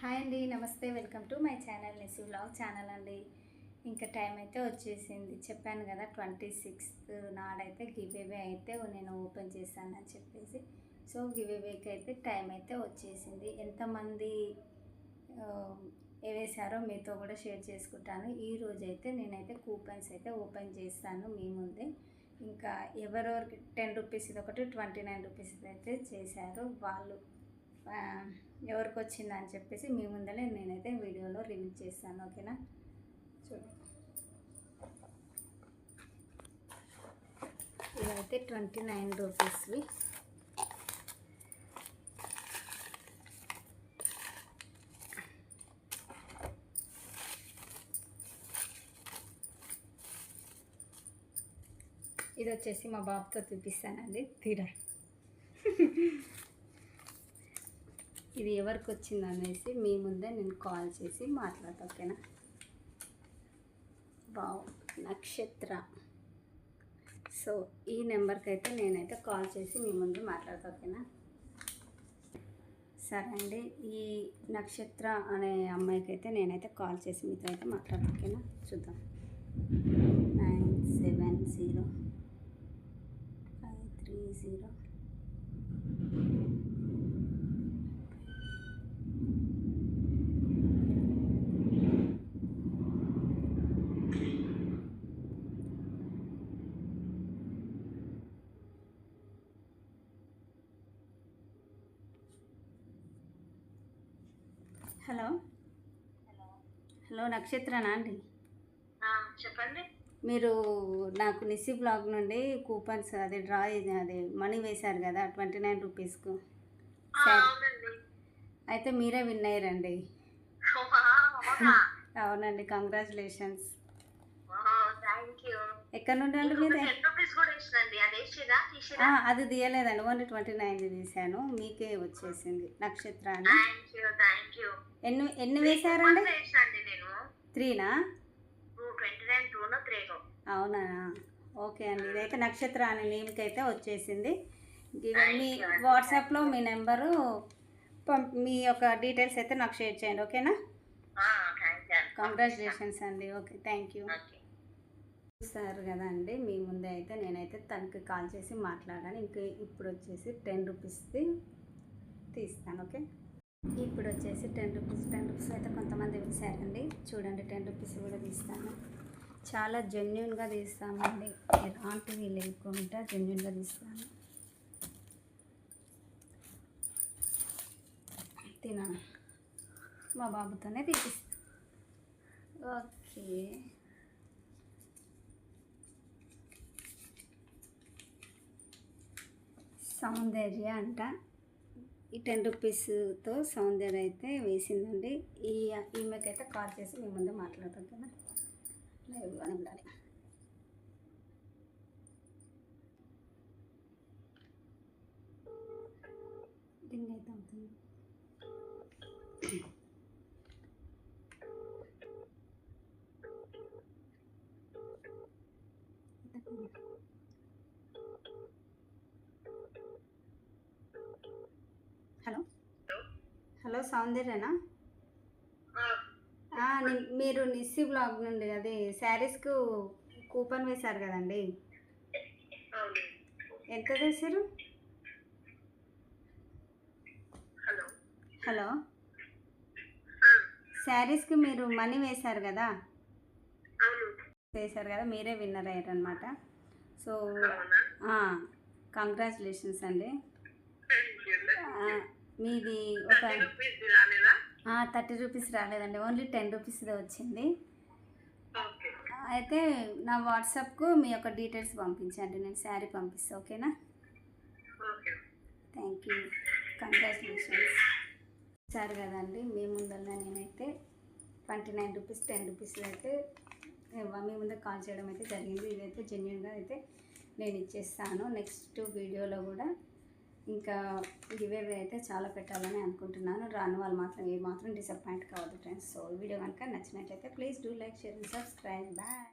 Hi అండి, నమస్తే. Welcome to my channel Nissi vlog channel అండి. ఇంకా టైం అయితే వచ్చేసింది. చెప్పాను కదా 26th నాడైతే గివ్ అవే అయితే నేను ఓపెన్ చేశానని చెప్పేసి. సో గివ్ అవేకి అయితే టైం అయితే వచ్చేసింది. ఎంతమంది వేసారో మీతో కూడా షేర్ చేసుకుంటాను. ఈరోజు అయితే నేనైతే కూపన్స్ అయితే ఓపెన్ చేస్తాను మీ ముందే. ఇంకా ఎవరెవరికి 10 రూపీస్ ఇది ఒకటి 29 రూపీస్ అయితే చేశారు వాళ్ళు ఎవరికి వచ్చిందని చెప్పేసి మీ ముందరే నేనైతే వీడియోలో రివీల్ చేస్తాను. ఓకేనా, చూడండి. ఇవైతే 29 రూపీస్వి. ఇది వచ్చేసి మా బాబుతో చూపిస్తానండి. తీరా ఇది ఎవరికి వచ్చింది అనేసి మీ ముందే నేను కాల్ చేసి మాట్లాడతా. ఓకేనా. బావ్ నక్షత్ర. సో ఈ నెంబర్కి అయితే నేనైతే కాల్ చేసి మీ ముందు మాట్లాడతా. ఓకేనా. సరే అండి, ఈ నక్షత్ర అనే అమ్మాయికి అయితే నేనైతే కాల్ చేసి మీతో అయితే మాట్లాడతా. ఓకేనా, చూద్దాం. 970-530. హలో హలో నక్షత్రనా అండి? చెప్పండి. మీరు నాకు నిసి బ్లాగ్ నుండి కూపన్స్ అది డ్రా అది మనీ వేశారు కదా 29 రూపీస్కు. అయితే మీరే విన్ అయ్యారండి. అవునండి, కంగ్రాచులేషన్స్. ఎక్కడ నుండి అండి మీరు? అది తీయలేదండి, ఓన్లీ 29 తీసాను. మీకే వచ్చేసింది నక్షత్ర అని. ఎన్ని వేసారండి? 3నా? అవునా, ఓకే అండి. ఇదైతే నక్షత్ర అనే నేమ్కి అయితే వచ్చేసింది. మీ వాట్సాప్లో మీ నెంబరు మీ యొక్క డీటెయిల్స్ అయితే నాకు షేర్ చేయండి. ఓకేనా. కంగ్రాచులేషన్స్ అండి. Okay, thank you. చూసారు కదా అండి, మీ ముందే అయితే నేనైతే తనకి కాల్ చేసి మాట్లాడాను. ఇంకా ఇప్పుడు వచ్చేసి 10 రూపీస్ది తీస్తాను. ఓకే, ఇప్పుడు వచ్చేసి 10 రూపీస్ అయితే కొంతమంది వేసారండి. చూడండి, 10 రూపీస్ కూడా తీస్తాను. చాలా జెన్యున్గా తీస్తామండి, ఎలాంటివి లేకుండా జెన్యున్గా తీస్తాను. తినాను, మా బాబుతోనే తీపిస్తాను. ఓకే, సౌందర్య అంట. ఈ 10 రూపీస్తో సౌందర్య అయితే వేసిందండి. ఈమెకైతే కాల్ చేసి మీ ముందు మాట్లాడతాం కదా, లైవ్గానే ఉండాలి. రింగ్ అయితే అవుతుంది. హలో హలో, సౌందర్యనా? మీరు నిస్సి బ్లాగ్ నుండి అది శారీస్కు కూపన్ వేశారు కదండి, ఎంత వేశారు? హలో, శారీస్కి మీరు మనీ వేశారు కదా, మీరే విన్నర్ అయ్యారు అనమాట. సో కంగ్రాచులేషన్స్ అండి. మీది ఒక 30 రూపీస్ రాలేదండి, ఓన్లీ 10 రూపీస్దే వచ్చింది. అయితే నా వాట్సాప్కు మీ యొక్క డీటెయిల్స్ పంపించండి, నేను శారీ పంపిస్తాను. ఓకేనా. Thank you, congratulations. సరే కదండి, మీ ముందర నేనైతే 29 రూపీస్ 10 రూపీస్ అయితే మీ ముందు కాల్ చేయడం అయితే జరిగింది. ఇదైతే జెన్యున్గా అయితే నేను ఇచ్చేస్తాను. నెక్స్ట్ వీడియోలో కూడా ఇంకా గివ్ అవే అయితే చాలా పెట్టాలని అనుకుంటున్నాను. రాని వాళ్ళు మాత్రం ఏమాత్రం డిసప్పాయింట్ కావద్దు ఫ్రెండ్స్. సో ఈ వీడియో కనుక నచ్చినట్లయితే please do like, share and subscribe. Bye.